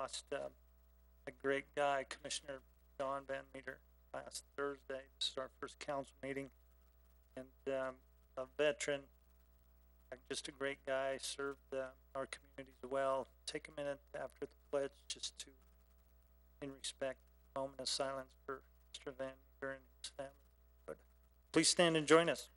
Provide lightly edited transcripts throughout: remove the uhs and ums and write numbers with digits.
lost a great guy, Commissioner Don Van Meter, last Thursday. This is our first council meeting, and a veteran, just a great guy, served our communities well. Take a minute after the pledge just to, in respect, a moment of silence for Mr. Van Meter and his family. But please stand and join us.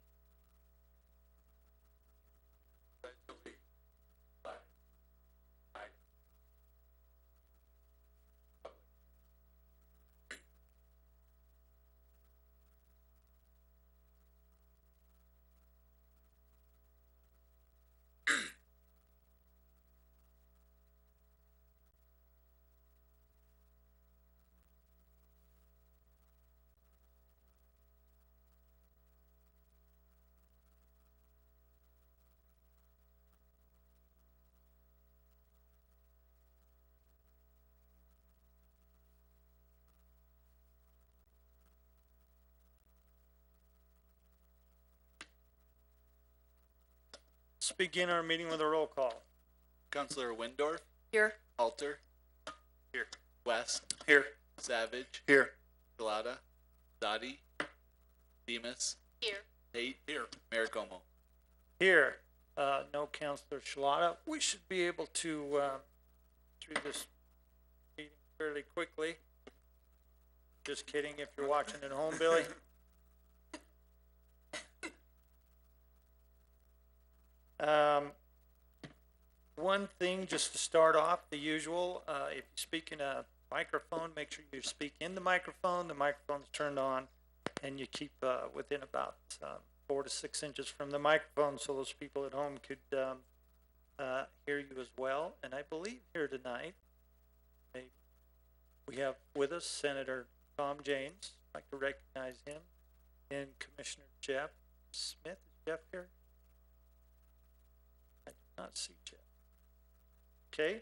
Let's begin our meeting with a roll call. Councilor Windorf, Here. Halter, Here. West, Here. Savage, Here. Galata, Dottie, Demus, Here. Tate, here, Mayor Como. Here, no Counselor Shalata. We should be able to, through this meeting fairly quickly. Just kidding if you're watching at home, Billy. One thing just to start off, the usual, if you speak in a microphone, make sure you speak in the microphone's turned on, and you keep within about 4 to 6 inches from the microphone so those people at home could hear you as well. And I believe here tonight, we have with us Senator Tom James. I'd like to recognize him, and Commissioner Jeff Smith. Is Jeff here? I do not see Jeff. Okay.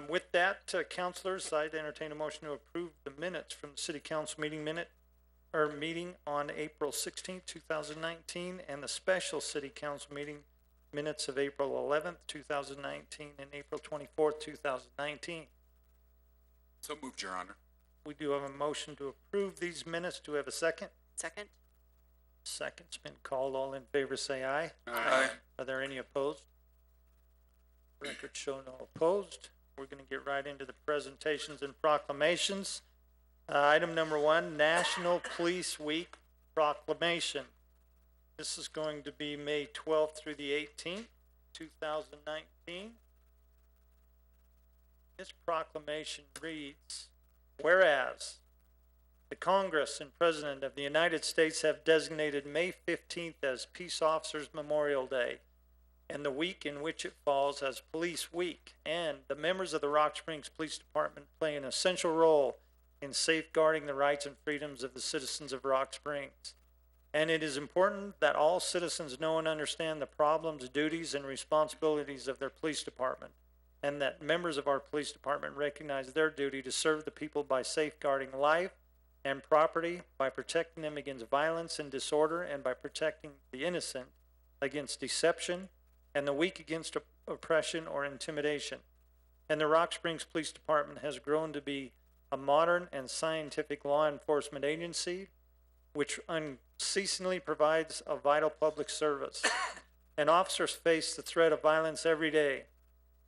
With that, councilors, I'd entertain a motion to approve the minutes from the city council meeting meeting on April 16th, 2019, and the special city council meeting minutes of April 11th, 2019, and April 24th, 2019. So moved, Your Honor. We do have a motion to approve these minutes. Do we have a second? Second. Second's been called. All in favor say aye. Aye. Are there any opposed? Record show no opposed. We're going to get right into the presentations and proclamations. Item number 1, National Police Week Proclamation. This is going to be May 12th through the 18th, 2019. This proclamation reads, whereas the Congress and President of the United States have designated May 15th as Peace Officers Memorial Day, and the week in which it falls as Police Week, and the members of the Rock Springs Police Department play an essential role in safeguarding the rights and freedoms of the citizens of Rock Springs. And it is important that all citizens know and understand the problems, duties, and responsibilities of their police department, and that members of our police department recognize their duty to serve the people by safeguarding life and property, by protecting them against violence and disorder, and by protecting the innocent against deception, and the weak against oppression or intimidation. And the Rock Springs Police Department has grown to be a modern and scientific law enforcement agency which unceasingly provides a vital public service. And officers face the threat of violence every day.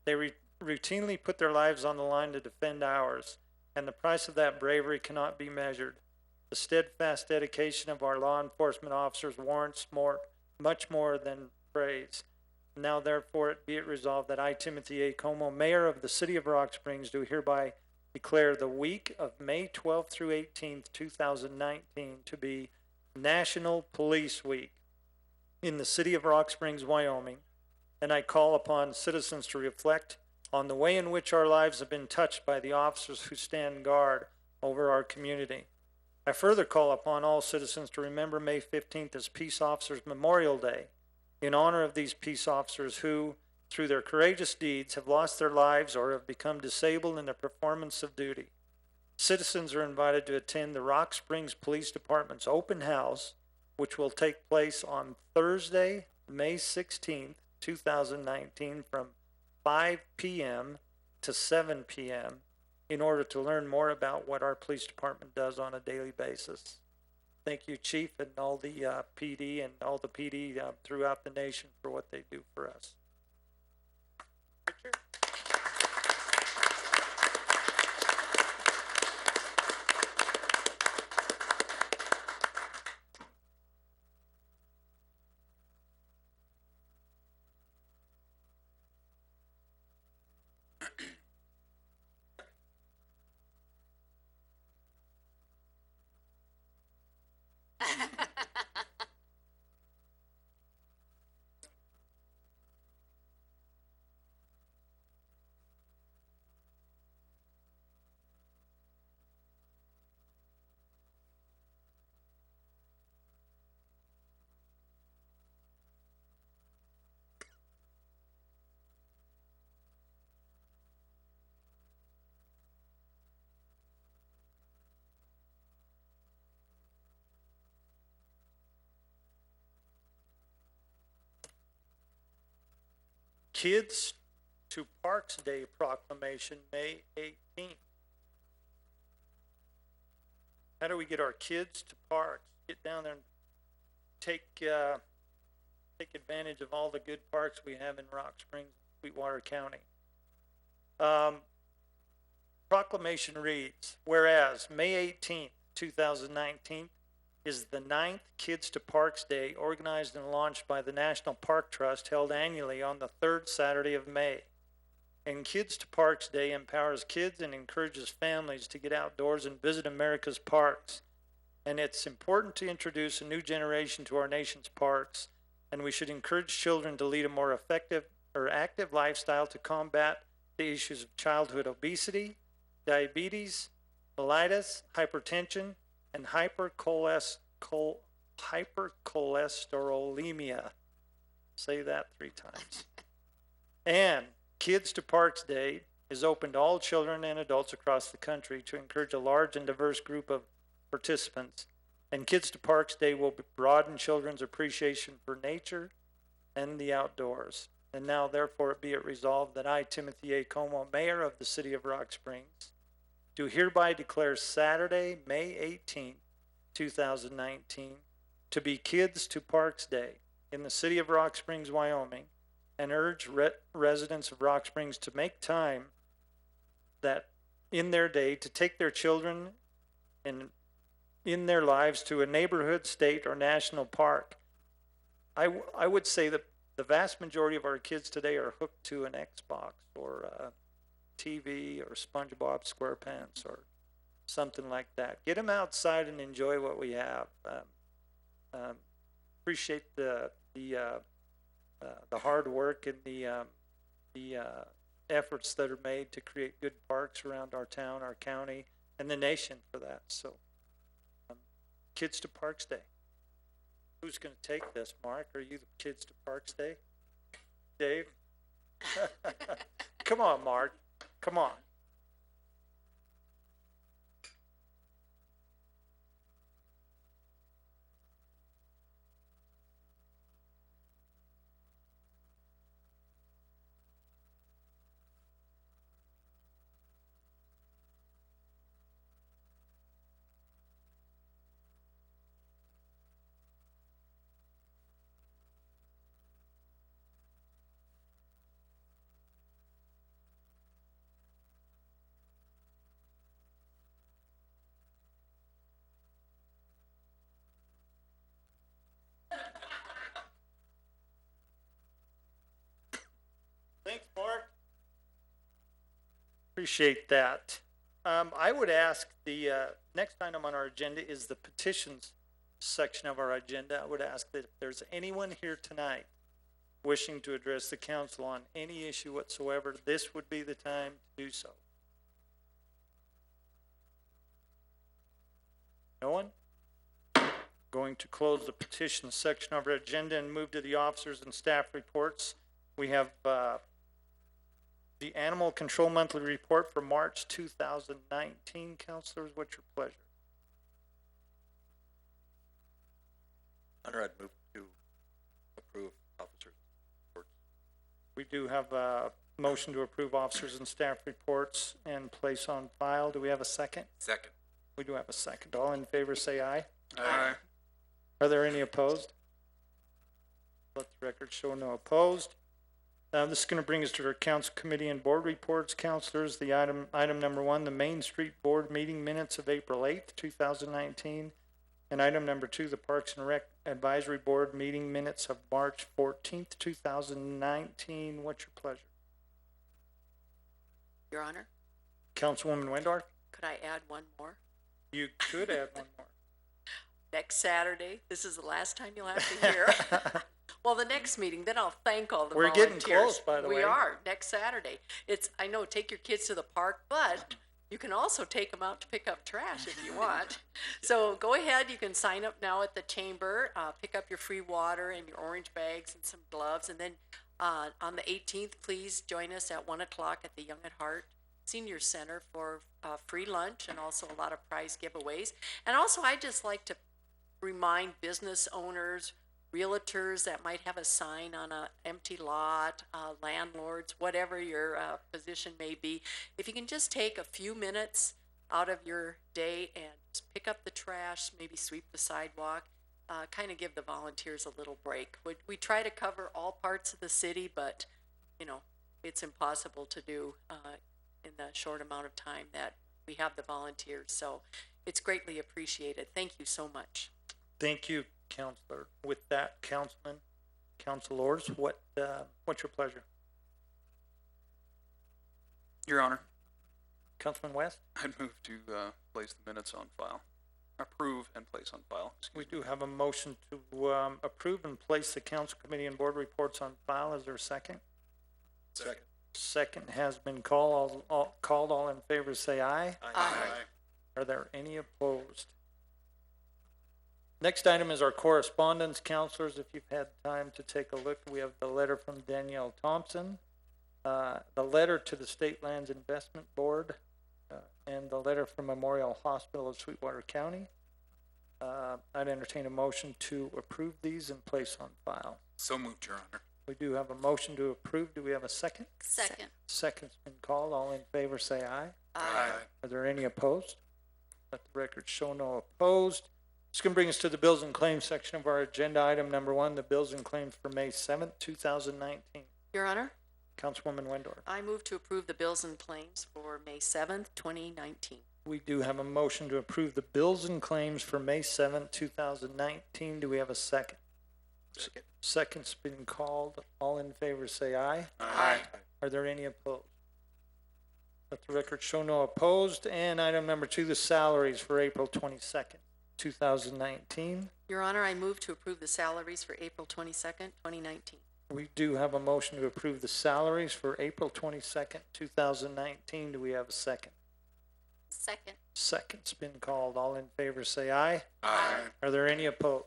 They routinely put their lives on the line to defend ours, and the price of that bravery cannot be measured. The steadfast dedication of our law enforcement officers warrants much more than praise. Now, therefore, be it resolved that I, Timothy A. Como, Mayor of the City of Rock Springs, do hereby declare the week of May 12th through 18th, 2019 to be National Police Week in the City of Rock Springs, Wyoming, and I call upon citizens to reflect on the way in which our lives have been touched by the officers who stand guard over our community. I further call upon all citizens to remember May 15th as Peace Officers Memorial Day, in honor of these peace officers who, through their courageous deeds, have lost their lives or have become disabled in the performance of duty. Citizens are invited to attend the Rock Springs Police Department's open house, which will take place on Thursday, May 16th, 2019, from 5 p.m. to 7 p.m. in order to learn more about what our police department does on a daily basis. Thank you, Chief, and all the PD and all the PD throughout the nation for what they do for us. Richard? Kids to Parks Day proclamation, May 18th. How do we get our kids to parks? Get down there and take advantage of all the good parks we have in Rock Springs, Sweetwater County. Proclamation reads, whereas May 18th, 2019 is the 9th Kids to Parks Day organized and launched by the National Park Trust, held annually on the 3rd Saturday of May. And Kids to Parks Day empowers kids and encourages families to get outdoors and visit America's parks. And it's important to introduce a new generation to our nation's parks, and we should encourage children to lead a more effective or active lifestyle to combat the issues of childhood obesity, diabetes, mellitus, hypertension, and hypercholesterolemia. Say that 3 times. And Kids to Parks Day is open to all children and adults across the country to encourage a large and diverse group of participants. And Kids to Parks Day will broaden children's appreciation for nature and the outdoors. And now, therefore, be it resolved that I, Timothy A. Como, Mayor of the City of Rock Springs, do hereby declare Saturday, May 18th, 2019, to be Kids to Parks Day in the City of Rock Springs, Wyoming, and urge residents of Rock Springs to make time that in their day to take their children and in their lives to a neighborhood, state, or national park. I would say that the vast majority of our kids today are hooked to an Xbox or a TV or SpongeBob SquarePants or something like that. Get them outside and enjoy what we have. Appreciate the hard work and the efforts that are made to create good parks around our town, our county, and the nation for that. So, Kids to Parks Day. Who's going to take this, Mark? Are you the Kids to Parks Day? Dave? Come on, Mark. Come on. Thanks, Mark. Appreciate that. I would ask the next item on our agenda is the petitions section of our agenda. I would ask that if there's anyone here tonight wishing to address the council on any issue whatsoever, this would be the time to do so. No one? Going to close the petition section of our agenda and move to the officers and staff reports. We have the Animal Control Monthly Report for March 2019. Councilors, what's your pleasure? Hunter, I'd move to approve officers' reports. We do have motion to approve officers and staff reports and place on file. Do we have a second? Second. We do have a second. All in favor say aye. Aye. Are there any opposed? Let the record show no opposed. This is gonna bring us to our council committee and board reports. Councilors, the item number one, the Main Street Board meeting minutes of April 8th, 2019. And item number two, the Parks and Rec Advisory Board meeting minutes of March 14th, 2019. What's your pleasure? Your Honor, Councilwoman Wendorf? could I add one more? You could add one more. Next Saturday, this is the last time you'll have to hear. Well, the next meeting, then I'll thank all the We're volunteers. getting close, by the way. We are, next Saturday. I know, take your kids to the park, but you can also take them out to pick up trash if you want. So go ahead, you can sign up now at the chamber, pick up your free water and your orange bags and some gloves. And then on the 18th, please join us at 1 o'clock at the Young at Heart Senior Center for free lunch and also a lot of prize giveaways. And also, I'd just like to remind business owners, realtors that might have a sign on a empty lot, landlords, whatever your position may be, if you can just take a few minutes out of your day and just pick up the trash, maybe sweep the sidewalk, kind of give the volunteers a little break. We try to cover all parts of the city, but you know, it's impossible to do in the short amount of time that we have the volunteers. So it's greatly appreciated. Thank you so much. Thank you, Counselor. With that, Councilman, Councilors, what's your pleasure? Your Honor, Councilman West? I'd move to place the minutes on file. Approve and place on file. We do have a motion to approve and place the council committee and board reports on file. Is there a second? Second. Second has been called. All in favor say aye. Aye. Are there any opposed? Next item is our correspondence. Counselors, if you've had time to take a look, we have the letter from Danielle Thompson, the letter to the State Lands Investment Board, and the letter from Memorial Hospital of Sweetwater County. I'd entertain a motion to approve these and place on file. So moved, Your Honor. We do have a motion to approve. Do we have a second? Second. Second's been called. All in favor say aye. Aye. Are there any opposed? Let the record show no opposed. It's going to bring us to the bills and claims section of our agenda. Item number one, the bills and claims for May 7th, 2019. Your Honor, Councilwoman Wendorf. I move to approve the bills and claims for May 7th, 2019. We do have a motion to approve the bills and claims for May 7th, 2019. Do we have a second? Second. Second's been called. All in favor say aye. Aye. Are there any opposed? Let the record show no opposed. And item number two, the salaries for April 22nd, 2019. Your Honor, I move to approve the salaries for April 22nd, 2019. We do have a motion to approve the salaries for April 22nd, 2019. Do we have a second? Second. Second's been called. All in favor say aye. Aye. Are there any opposed?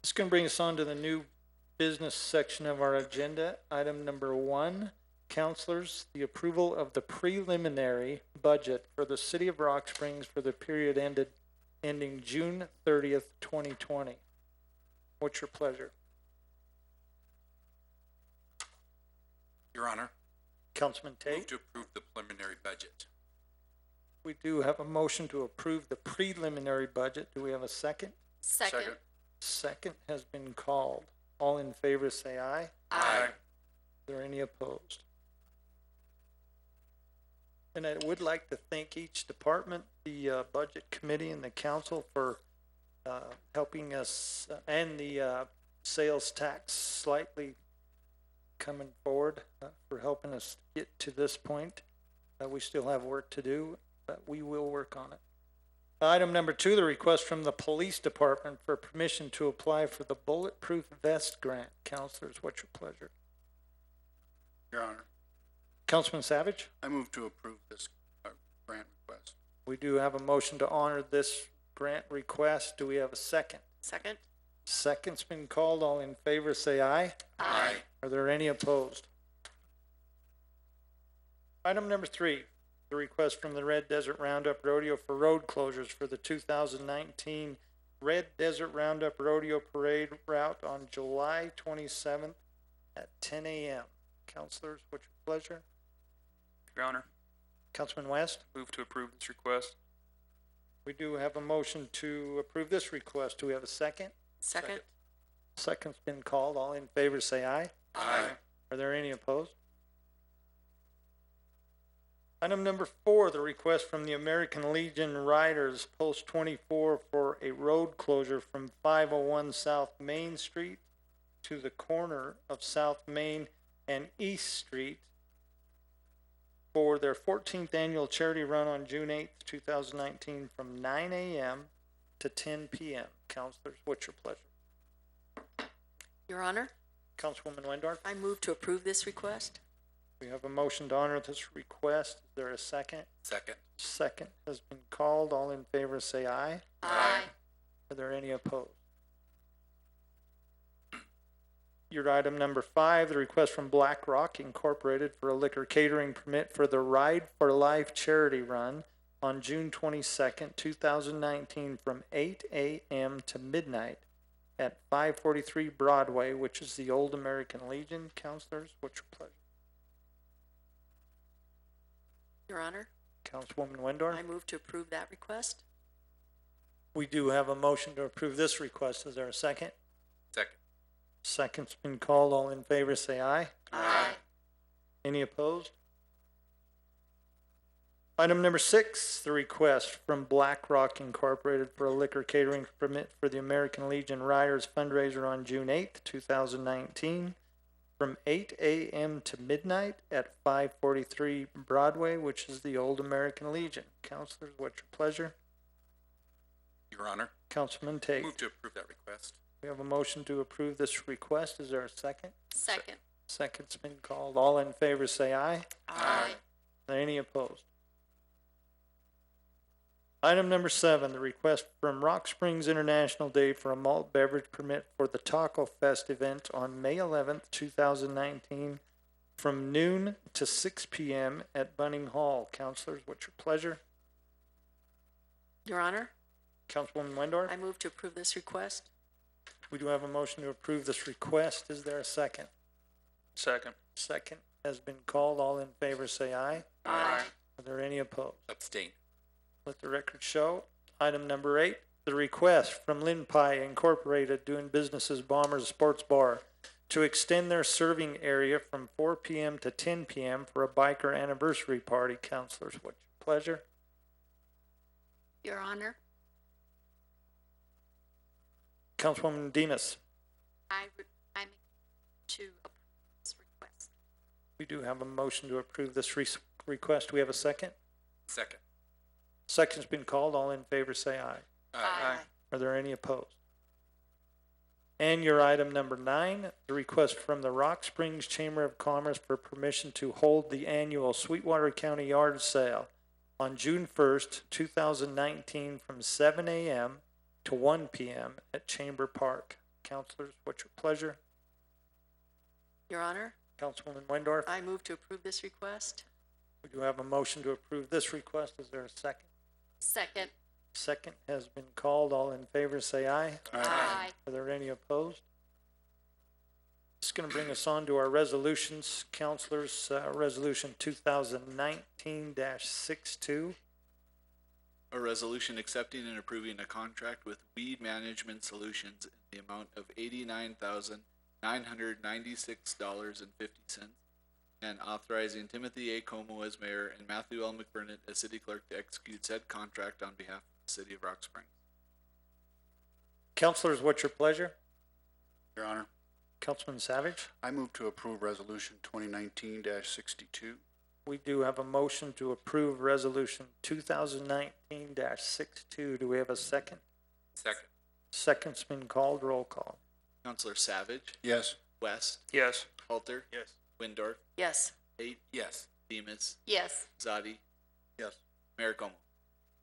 This is going to bring us on to the new business section of our agenda. Item number one, Councilors, the approval of the preliminary budget for the City of Rock Springs for the period ending June 30th, 2020. What's your pleasure? Your Honor, Councilman Tate? move to approve the preliminary budget. We do have a motion to approve the preliminary budget. Do we have a second? Second. Second has been called. All in favor say aye. Aye. Are there any opposed? And I would like to thank each department, the budget committee and the council for helping us, and the sales tax slightly coming forward for helping us get to this point. We still have work to do, but we will work on it. Item number two, the request from the police department for permission to apply for the bulletproof vest grant. Councilors, what's your pleasure? Your Honor, Councilman Savage? I move to approve this grant request. We do have a motion to honor this grant request. Do we have a second? Second. Second's been called. All in favor say aye. Aye. Are there any opposed? Item number three, the request from the Red Desert Roundup Rodeo for road closures for the 2019 Red Desert Roundup Rodeo Parade route on July 27th at 10 a.m. Counselors, what's your pleasure? Your Honor, Councilman West? move to approve this request. We do have a motion to approve this request. Do we have a second? Second? Second's been called. All in favor say aye. Aye. Are there any opposed? Item number 4, the request from the American Legion Riders, Post 24, for a road closure from 501 South Main Street to the corner of South Main and East Street for their 14th annual charity run on June 8th, 2019, from 9 a.m. to 10 p.m. Counselors, what's your pleasure? Your Honor, Councilwoman Wendorf? I move to approve this request. We have a motion to honor this request. Is there a second? Second. Second has been called. All in favor say aye. Aye. Are there any opposed? Your item number 5, the request from Black Rock Incorporated for a liquor catering permit for the Ride for Life charity run on June 22nd, 2019 from 8 a.m. to midnight at 543 Broadway, which is the Old American Legion. Counselors, what's your pleasure? Your Honor, Councilwoman Wendorf? I move to approve that request. We do have a motion to approve this request. Is there a second? Second. Second's been called. All in favor say aye. Aye. Any opposed? Item number 6, the request from Black Rock Incorporated for a liquor catering permit for the American Legion Riders fundraiser on June 8th, 2019 from 8 a.m. to midnight at 543 Broadway, which is the Old American Legion. Counselors, what's your pleasure? Your Honor, Councilman Tate. move to approve that request. We have a motion to approve this request. Is there a second? Second? Second's been called. All in favor say aye. Aye. Are there any opposed? Item number 7, the request from Rock Springs International Day for a malt beverage permit for the Taco Fest event on May 11th, 2019 from noon to 6 p.m. at Bunning Hall. Counselors, what's your pleasure? Your Honor, Councilwoman Wendorf? I move to approve this request. We do have a motion to approve this request. Is there a second? Second. Second has been called. All in favor say aye. Aye. Are there any opposed? Abstain. Let the record show. Item number 8, the request from Lynn Pie Incorporated, doing business as Bombers Sports Bar, to extend their serving area from 4 p.m. to 10 p.m. for a biker anniversary party. Counselors, what's your pleasure? Your Honor, Councilwoman Demus, I'm to approve this request. we do have a motion to approve this request. Do we have a second? Second. Second's been called. All in favor say aye. Aye. Are there any opposed? And your item number 9, the request from the Rock Springs Chamber of Commerce for permission to hold the annual Sweetwater County Yard Sale on June 1st, 2019 from 7 a.m. to 1 p.m. at Chamber Park. Counselors, what's your pleasure? Your Honor, Councilwoman Wendorf? I move to approve this request. We do have a motion to approve this request. Is there a second? Second? Second has been called. All in favor say aye. Aye. Are there any opposed? This is going to bring us on to our resolutions. Counselors, Resolution 2019-62. A resolution accepting and approving a contract with Weed Management Solutions in the amount of $89,996.50 and authorizing Timothy A. Como as mayor and Matthew L. McBurnett as city clerk to execute said contract on behalf of the city of Rock Springs. Counselors, what's your pleasure? Your Honor, Councilman Savage? I move to approve Resolution 2019-62. We do have a motion to approve Resolution 2019-62. Do we have a second? Second. Second's been called. Roll call. Counselor Savage, Yes. West, Yes. Halter, Yes. Windorf, Yes. Tate, Yes. Demus, Yes. Zadi, Yes. Mayor Como.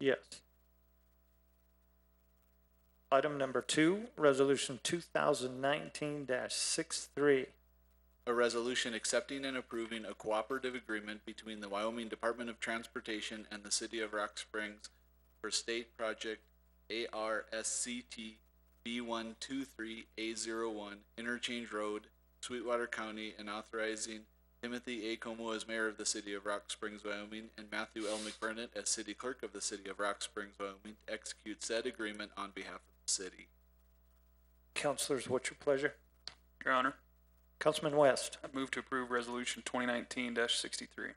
Yes. Item number 2, Resolution 2019-63. A resolution accepting and approving a cooperative agreement between the Wyoming Department of Transportation and the City of Rock Springs for state project ARSCT B123A01 Interchange Road, Sweetwater County, and authorizing Timothy A. Como as mayor of the city of Rock Springs, Wyoming, and Matthew L. McBurnett as city clerk of the city of Rock Springs, Wyoming, to execute said agreement on behalf of the city. Counselors, what's your pleasure? Your Honor, Councilman West? I move to approve resolution 2019-63.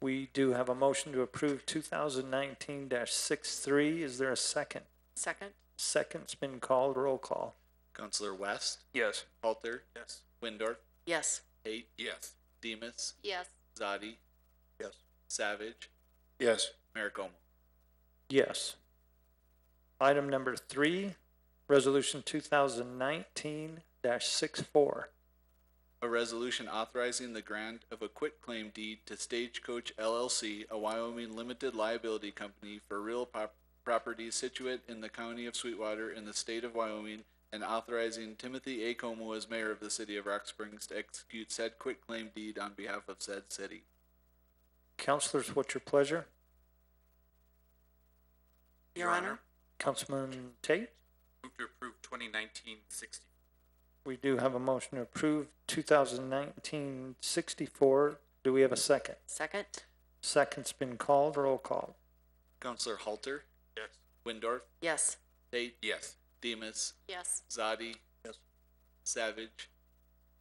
We do have a motion to approve 2019-63. Is there a second? Second? Second's been called. Roll call. Counselor West, Yes. Halter, Yes. Windorf, Yes. Tate, Yes. Demus, Yes. Zadi, Yes. Savage, Yes. Mayor Como. Yes. Item number 3, resolution 2019-64. A resolution authorizing the grant of a quitclaim deed to Stagecoach LLC, a Wyoming limited liability company for real property situate in the county of Sweetwater in the state of Wyoming, and authorizing Timothy A. Como as mayor of the city of Rock Springs to execute said quitclaim deed on behalf of said city. Counselors, what's your pleasure? Your Honor? Councilman Tate? Move to approve 2019-60. We do have a motion to approve 2019-64. Do we have a second? Second? Second's been called. Roll call. Counselor Halter, Yes. Windorf, Yes. Tate, Yes. Demus, Yes. Zadi, Yes. Savage,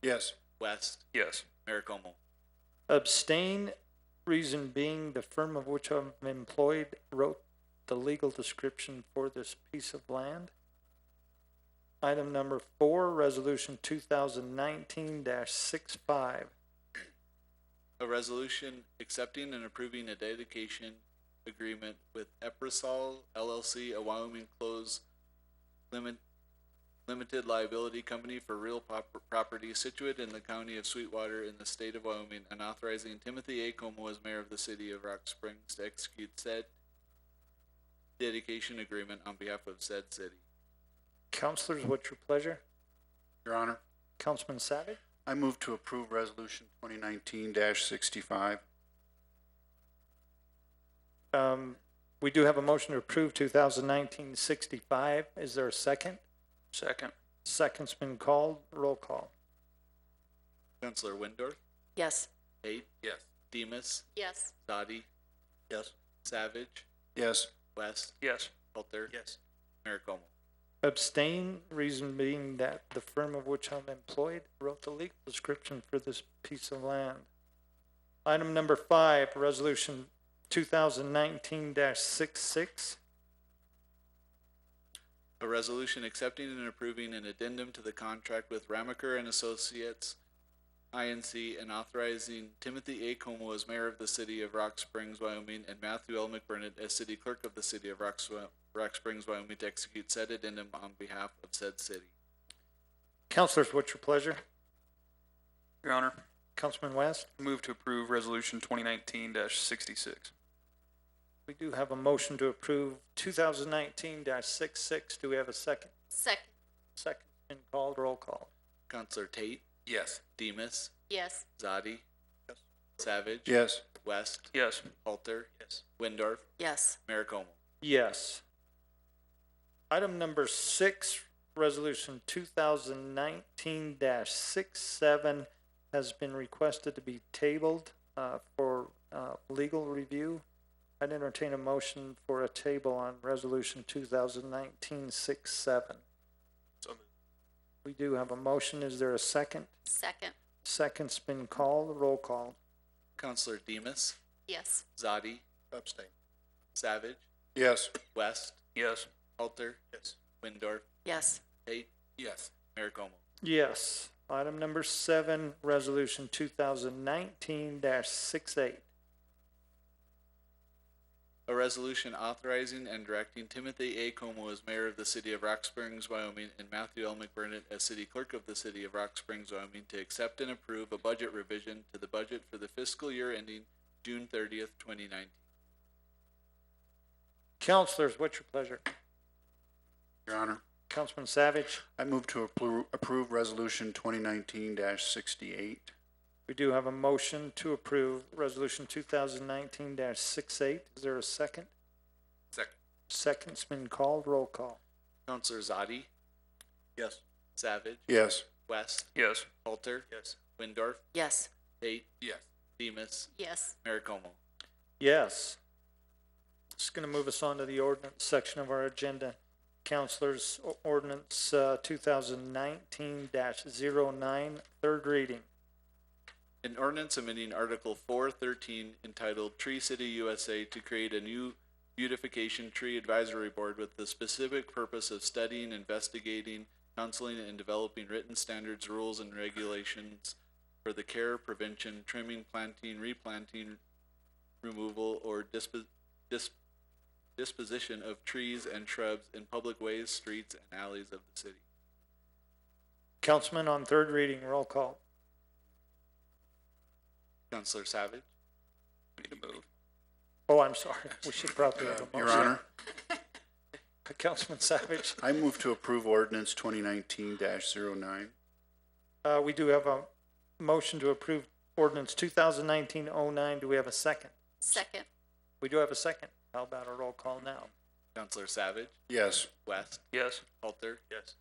Yes. West, Yes. Mayor Como. Abstain, reason being the firm of which I'm employed wrote the legal description for this piece of land. Item number 4, resolution 2019-65. A resolution accepting and approving a dedication agreement with Eprisol LLC, a Wyoming closed limited liability company for real property situate in the county of Sweetwater in the state of Wyoming, and authorizing Timothy A. Como as mayor of the city of Rock Springs to execute said dedication agreement on behalf of said city. Counselors, what's your pleasure? Your Honor, Councilman Savage? I move to approve resolution 2019-65. We do have a motion to approve 2019-65. Is there a second? Second. Second's been called. Roll call. Counselor Windorf, Yes. Tate, Yes. Demus, Yes. Zadi, Yes. Savage, Yes. West, Yes. Halter, Yes. Mayor Como. Abstain, reason being that the firm of which I'm employed wrote the legal description for this piece of land. Item number 5, resolution 2019-66. A resolution accepting and approving an addendum to the contract with Ramaker and Associates, INC, and authorizing Timothy A. Como as mayor of the city of Rock Springs, Wyoming, and Matthew L. McBurnett as city clerk of the city of Rock Springs, Wyoming, to execute said addendum on behalf of said city. Counselors, what's your pleasure? Your Honor, Councilman West? I move to approve resolution 2019-66. We do have a motion to approve 2019-66. Do we have a second? Second? Second's been called. Roll call. Counselor Tate, Yes. Demus, Yes. Zadi, Yes. Savage, Yes. West, Yes. Halter, Windorf, Yes. Mayor Como. Yes. Item number 6, resolution 2019-67 has been requested to be tabled for legal review. I'd entertain a motion for a table on resolution 2019-67. So moved. We do have a motion. Is there a second? Second? Second's been called. Roll call. Counselor Demus, Yes. Zadi, Abstain. Savage, Yes. West, Yes. Halter, Windorf, Yes. Tate, Yes. Mayor Como. Yes. Item number 7, resolution 2019-68. A resolution authorizing and directing Timothy A. Como as mayor of the city of Rock Springs, Wyoming, and Matthew L. McBurnett as city clerk of the city of Rock Springs, Wyoming, to accept and approve a budget revision to the budget for the fiscal year ending June 30th, 2019. Counselors, what's your pleasure? Your Honor, Councilman Savage? I move to approve resolution 2019-68. We do have a motion to approve resolution 2019-68. Is there a second? Second. Second's been called. Roll call. Counselor Zadi, Yes. Savage, Yes. West, Yes. Halter, Yes. Windorf, Yes. Tate, Yes. Demus, Yes. Mayor Como. Yes. Just gonna move us on to the ordinance section of our agenda. Counselors, ordinance, 2019-09, third reading. An ordinance amending Article 413 entitled Tree City USA to create a new beautification tree advisory board with the specific purpose of studying, investigating, counseling, and developing written standards, rules, and regulations for the care, prevention, trimming, planting, replanting, removal, or disposition of trees and shrubs in public ways, streets, and alleys of the city. Councilman on third reading, roll call. Counselor Savage, We need to move. Oh, I'm sorry. We should probably have a motion. Your Honor, Councilman Savage. I move to approve ordinance 2019-09. We do have a motion to approve ordinance 2019-09. Do we have a second? Second. We do have a second. How about a roll call now? Counselor Savage, Yes. West, Yes. Halter, Yes.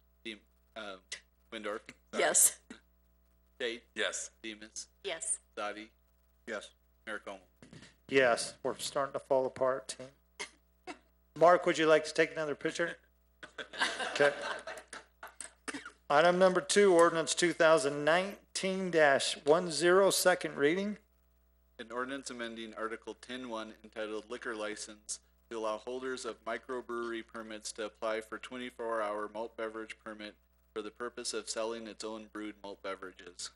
Windorf, Yes. Tate, Yes. Demus, Yes. Dottie, Yes. Mayor Como. Yes, we're starting to fall apart, team. Mark, would you like to take another picture? Okay. Item number 2, ordinance 2019-10, second reading. An ordinance amending Article 10-1 entitled Liquor License to allow holders of microbrewery permits to apply for 24-hour malt beverage permit for the purpose of selling its own brewed malt beverages.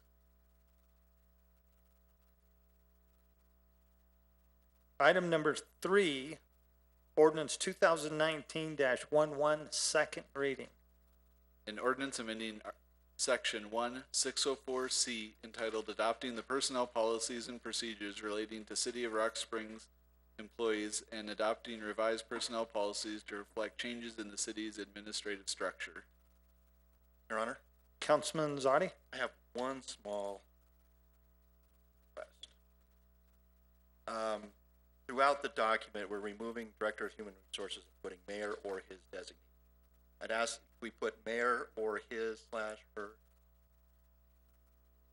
Item number 3, ordinance 2019-11, second reading. An ordinance amending Section 1604C entitled Adopting the Personnel Policies and Procedures Relating to City of Rock Springs Employees and adopting revised personnel policies to reflect changes in the city's administrative structure. Your Honor, Councilman Zadi? I have one small request. Throughout the document, we're removing Director of Human Resources and putting mayor or his designee. I'd ask if we put mayor or his/her.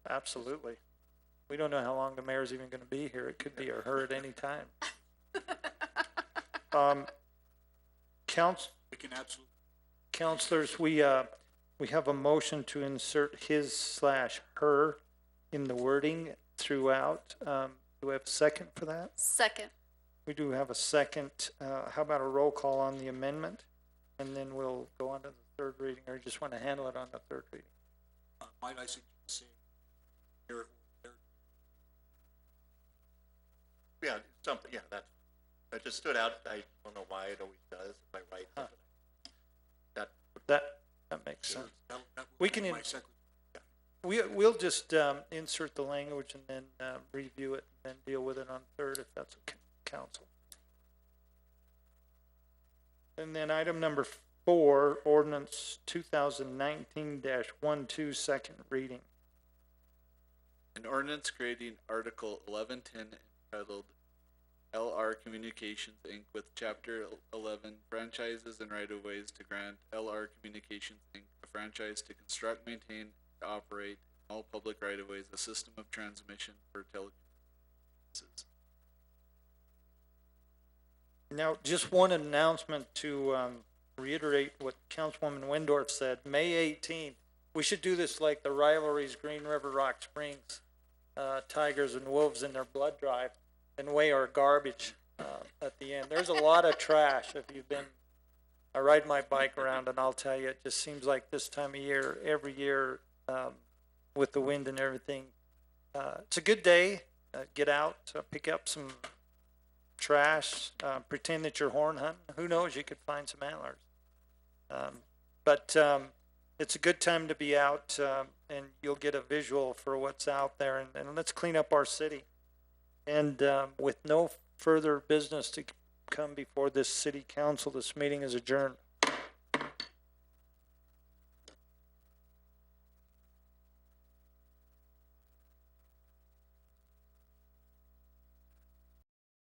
Absolutely. We don't know how long the mayor's even gonna be here. It could be or her at any time. We can absolutely. Counselors, we have a motion to insert his/her in the wording throughout. Do we have a second for that? Second. We do have a second. How about a roll call on the amendment? And then we'll go on to the third reading, or you just want to handle it on the third reading? Might I suggest saying here? Yeah, something, yeah, that just stood out. I don't know why it always does, if I write Huh. that. That makes sense. We can, we'll just, insert the language and then, review it and then deal with it on third, if that's okay, council. And then item number 4, ordinance 2019-12, second reading. An ordinance creating Article 1110 entitled LR Communications, Inc. with Chapter 11 franchises and right-of-ways to grant LR Communications, Inc. a franchise to construct, maintain, and operate in all public right-of-ways a system of transmission for telecommunications. Now, just one announcement to reiterate what Councilwoman Windorf said. May 18th, we should do this like the rivalries Green River, Rock Springs, Tigers and Wolves in their blood drive, and weigh our garbage at the end. There's a lot of trash. If you've been, I ride my bike around, and I'll tell you, it just seems like this time of year, every year, with the wind and everything, it's a good day. Get out, pick up some trash, pretend that you're horn hunting. Who knows, you could find some antlers. But it's a good time to be out, and you'll get a visual for what's out there, and let's clean up our city. And with no further business to come before this city council, this meeting is adjourned.